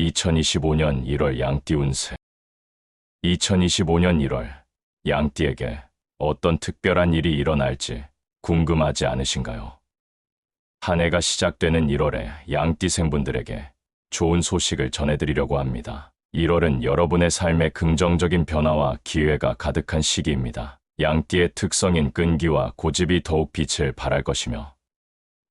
2025년 1월 양띠 운세. 2025년 1월 양띠에게 어떤 특별한 일이 일어날지 궁금하지 않으신가요? 한 해가 시작되는 1월에 양띠생분들에게 좋은 소식을 전해드리려고 합니다. 1월은 여러분의 삶에 긍정적인 변화와 기회가 가득한 시기입니다. 양띠의 특성인 끈기와 고집이 더욱 빛을 발할 것이며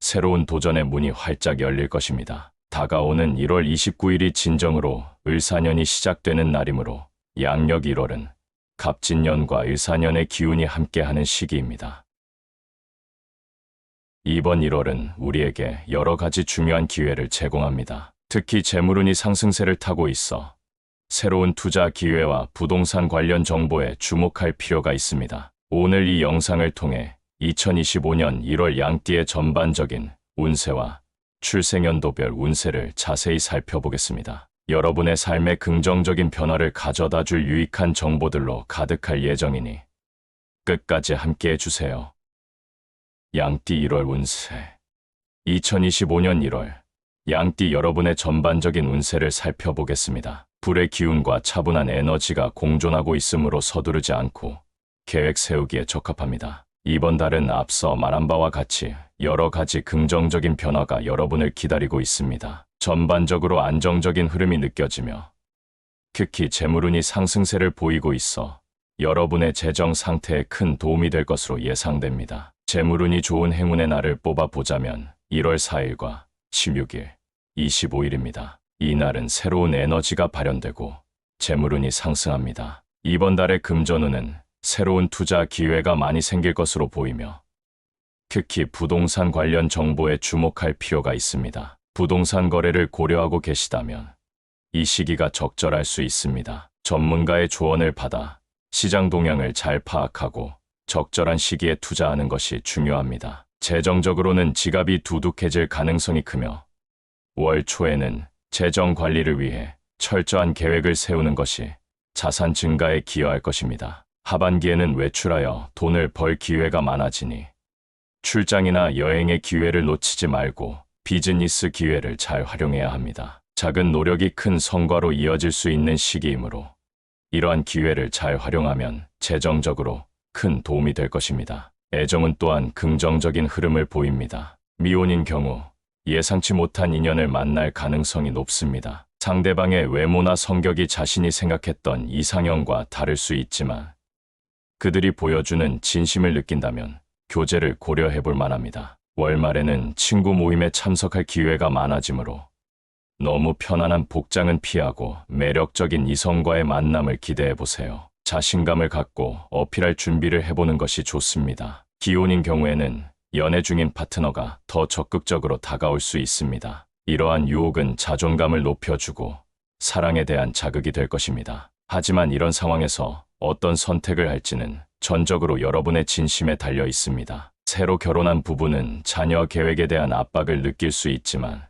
새로운 도전의 문이 활짝 열릴 것입니다. 다가오는 1월 29일이 진정으로 을사년이 시작되는 날이므로 양력 1월은 갑진년과 을사년의 기운이 함께하는 시기입니다. 이번 1월은 우리에게 여러 가지 중요한 기회를 제공합니다. 특히 재물운이 상승세를 타고 있어 새로운 투자 기회와 부동산 관련 정보에 주목할 필요가 있습니다. 오늘 이 영상을 통해 2025년 1월 양띠의 전반적인 운세와 출생연도별 운세를 자세히 살펴보겠습니다. 여러분의 삶에 긍정적인 변화를 가져다 줄 유익한 정보들로 가득할 예정이니 끝까지 함께해 주세요. 양띠 1월 운세. 2025년 1월 양띠 여러분의 전반적인 운세를 살펴보겠습니다. 불의 기운과 차분한 에너지가 공존하고 있으므로 서두르지 않고 계획 세우기에 적합합니다. 이번 달은 앞서 말한 바와 같이 여러 가지 긍정적인 변화가 여러분을 기다리고 있습니다. 전반적으로 안정적인 흐름이 느껴지며 특히 재물운이 상승세를 보이고 있어 여러분의 재정 상태에 큰 도움이 될 것으로 예상됩니다. 재물운이 좋은 행운의 날을 뽑아보자면 1월 4일과 16일, 25일입니다. 이 날은 새로운 에너지가 발현되고 재물운이 상승합니다. 이번 달의 금전운은 새로운 투자 기회가 많이 생길 것으로 보이며 특히 부동산 관련 정보에 주목할 필요가 있습니다. 부동산 거래를 고려하고 계시다면 이 시기가 적절할 수 있습니다. 전문가의 조언을 받아 시장 동향을 잘 파악하고 적절한 시기에 투자하는 것이 중요합니다. 재정적으로는 지갑이 두둑해질 가능성이 크며 월 초에는 재정 관리를 위해 철저한 계획을 세우는 것이 자산 증가에 기여할 것입니다. 하반기에는 외출하여 돈을 벌 기회가 많아지니 출장이나 여행의 기회를 놓치지 말고 비즈니스 기회를 잘 활용해야 합니다. 작은 노력이 큰 성과로 이어질 수 있는 시기이므로 이러한 기회를 잘 활용하면 재정적으로 큰 도움이 될 것입니다. 애정은 또한 긍정적인 흐름을 보입니다. 미혼인 경우 예상치 못한 인연을 만날 가능성이 높습니다. 상대방의 외모나 성격이 자신이 생각했던 이상형과 다를 수 있지만 그들이 보여주는 진심을 느낀다면 교제를 고려해 볼 만합니다. 월말에는 친구 모임에 참석할 기회가 많아지므로 너무 편안한 복장은 피하고 매력적인 이성과의 만남을 기대해 보세요. 자신감을 갖고 어필할 준비를 해보는 것이 좋습니다. 기혼인 경우에는 연애 중인 파트너가 더 적극적으로 다가올 수 있습니다. 이러한 유혹은 자존감을 높여주고 사랑에 대한 자극이 될 것입니다. 하지만 이런 상황에서 어떤 선택을 할지는 전적으로 여러분의 진심에 달려 있습니다. 새로 결혼한 부부는 자녀 계획에 대한 압박을 느낄 수 있지만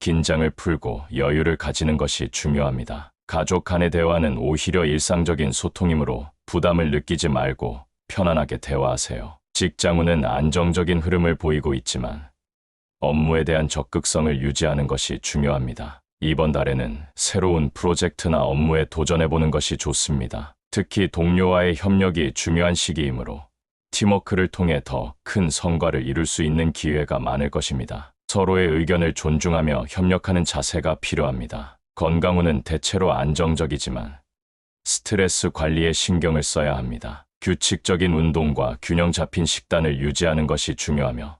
긴장을 풀고 여유를 가지는 것이 중요합니다. 가족 간의 대화는 오히려 일상적인 소통이므로 부담을 느끼지 말고 편안하게 대화하세요. 직장운은 안정적인 흐름을 보이고 있지만 업무에 대한 적극성을 유지하는 것이 중요합니다. 이번 달에는 새로운 프로젝트나 업무에 도전해보는 것이 좋습니다. 특히 동료와의 협력이 중요한 시기이므로 팀워크를 통해 더 큰 성과를 이룰 수 있는 기회가 많을 것입니다. 서로의 의견을 존중하며 협력하는 자세가 필요합니다. 건강운은 대체로 안정적이지만 스트레스 관리에 신경을 써야 합니다. 규칙적인 운동과 균형 잡힌 식단을 유지하는 것이 중요하며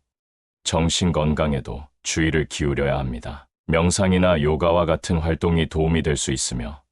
정신 건강에도 주의를 기울여야 합니다. 명상이나 요가와 같은 활동이 도움이 될 수 있으며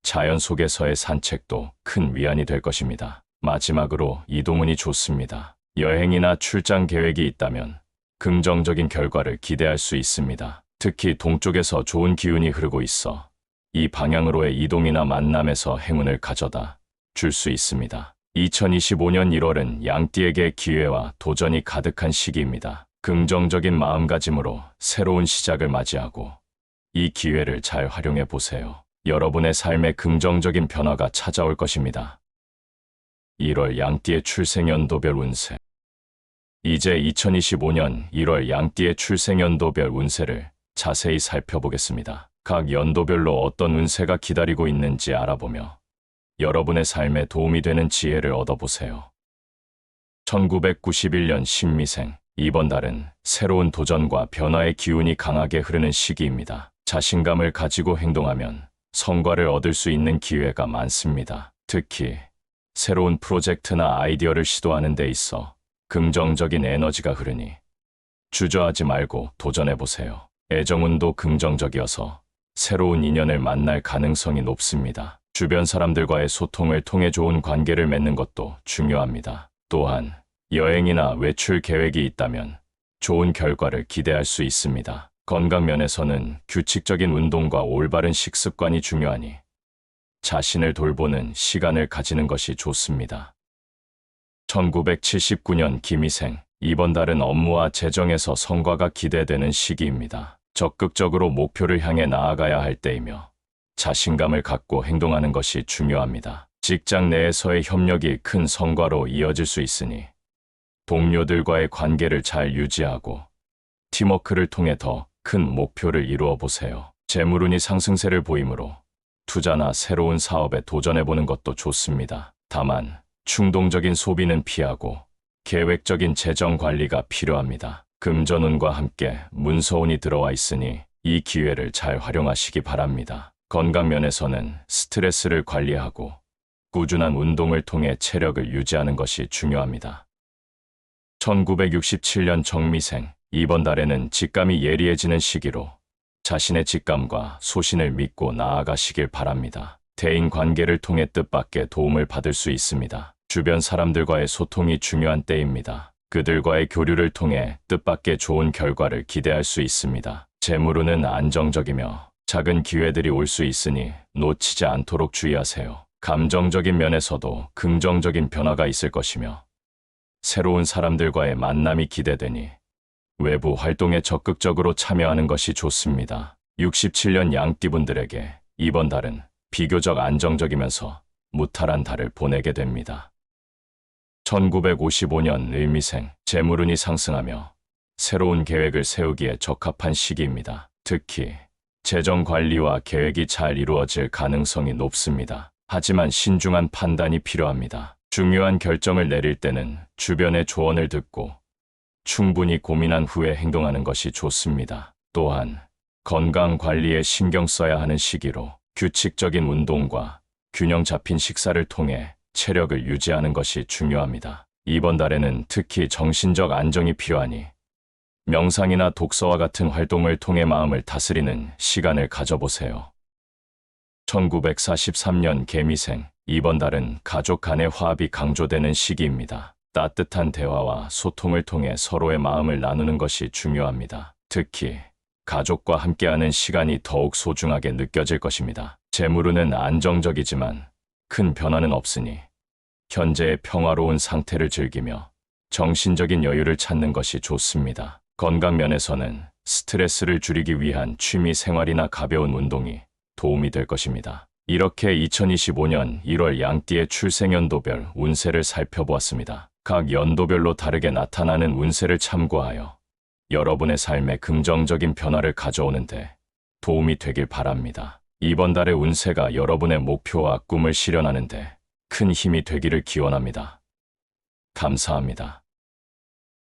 자연 속에서의 산책도 큰 위안이 될 것입니다. 마지막으로 이동운이 좋습니다. 여행이나 출장 계획이 있다면 긍정적인 결과를 기대할 수 있습니다. 특히 동쪽에서 좋은 기운이 흐르고 있어 이 방향으로의 이동이나 만남에서 행운을 가져다 줄 수 있습니다. 2025년 1월은 양띠에게 기회와 도전이 가득한 시기입니다. 긍정적인 마음가짐으로 새로운 시작을 맞이하고 이 기회를 잘 활용해 보세요. 여러분의 삶에 긍정적인 변화가 찾아올 것입니다. 1월 양띠의 출생연도별 운세. 이제 2025년 1월 양띠의 출생연도별 운세를 자세히 살펴보겠습니다. 각 연도별로 어떤 운세가 기다리고 있는지 알아보며 여러분의 삶에 도움이 되는 지혜를 얻어보세요. 1991년 신미생. 이번 달은 새로운 도전과 변화의 기운이 강하게 흐르는 시기입니다. 자신감을 가지고 행동하면 성과를 얻을 수 있는 기회가 많습니다. 특히 새로운 프로젝트나 아이디어를 시도하는 데 있어 긍정적인 에너지가 흐르니 주저하지 말고 도전해보세요. 애정운도 긍정적이어서 새로운 인연을 만날 가능성이 높습니다. 주변 사람들과의 소통을 통해 좋은 관계를 맺는 것도 중요합니다. 또한 여행이나 외출 계획이 있다면 좋은 결과를 기대할 수 있습니다. 건강 면에서는 규칙적인 운동과 올바른 식습관이 중요하니 자신을 돌보는 시간을 가지는 것이 좋습니다. 1979년 김희생. 이번 달은 업무와 재정에서 성과가 기대되는 시기입니다. 적극적으로 목표를 향해 나아가야 할 때이며 자신감을 갖고 행동하는 것이 중요합니다. 직장 내에서의 협력이 큰 성과로 이어질 수 있으니 동료들과의 관계를 잘 유지하고 팀워크를 통해 더 큰 목표를 이루어 보세요. 재물운이 상승세를 보이므로 투자나 새로운 사업에 도전해보는 것도 좋습니다. 다만 충동적인 소비는 피하고 계획적인 재정 관리가 필요합니다. 금전운과 함께 문서운이 들어와 있으니 이 기회를 잘 활용하시기 바랍니다. 건강 면에서는 스트레스를 관리하고 꾸준한 운동을 통해 체력을 유지하는 것이 중요합니다. 1967년 정미생. 이번 달에는 직감이 예리해지는 시기로 자신의 직감과 소신을 믿고 나아가시길 바랍니다. 대인 관계를 통해 뜻밖의 도움을 받을 수 있습니다. 주변 사람들과의 소통이 중요한 때입니다. 그들과의 교류를 통해 뜻밖의 좋은 결과를 기대할 수 있습니다. 재물운은 안정적이며 작은 기회들이 올 수 있으니 놓치지 않도록 주의하세요. 감정적인 면에서도 긍정적인 변화가 있을 것이며 새로운 사람들과의 만남이 기대되니 외부 활동에 적극적으로 참여하는 것이 좋습니다. 67년 양띠분들에게 이번 달은 비교적 안정적이면서 무탈한 달을 보내게 됩니다. 1955년 을미생. 재물운이 상승하며 새로운 계획을 세우기에 적합한 시기입니다. 특히 재정 관리와 계획이 잘 이루어질 가능성이 높습니다. 하지만 신중한 판단이 필요합니다. 중요한 결정을 내릴 때는 주변의 조언을 듣고 충분히 고민한 후에 행동하는 것이 좋습니다. 또한 건강 관리에 신경 써야 하는 시기로 규칙적인 운동과 균형 잡힌 식사를 통해 체력을 유지하는 것이 중요합니다. 이번 달에는 특히 정신적 안정이 필요하니 명상이나 독서와 같은 활동을 통해 마음을 다스리는 시간을 가져보세요. 1943년 개미생. 이번 달은 가족 간의 화합이 강조되는 시기입니다. 따뜻한 대화와 소통을 통해 서로의 마음을 나누는 것이 중요합니다. 특히 가족과 함께하는 시간이 더욱 소중하게 느껴질 것입니다. 재물운은 안정적이지만 큰 변화는 없으니 현재의 평화로운 상태를 즐기며 정신적인 여유를 찾는 것이 좋습니다. 건강 면에서는 스트레스를 줄이기 위한 취미 생활이나 가벼운 운동이 도움이 될 것입니다. 이렇게 2025년 1월 양띠의 출생연도별 운세를 살펴보았습니다. 각 연도별로 다르게 나타나는 운세를 참고하여 여러분의 삶에 긍정적인 변화를 가져오는데 도움이 되길 바랍니다. 이번 달의 운세가 여러분의 목표와 꿈을 실현하는데 큰 힘이 되기를 기원합니다. 감사합니다.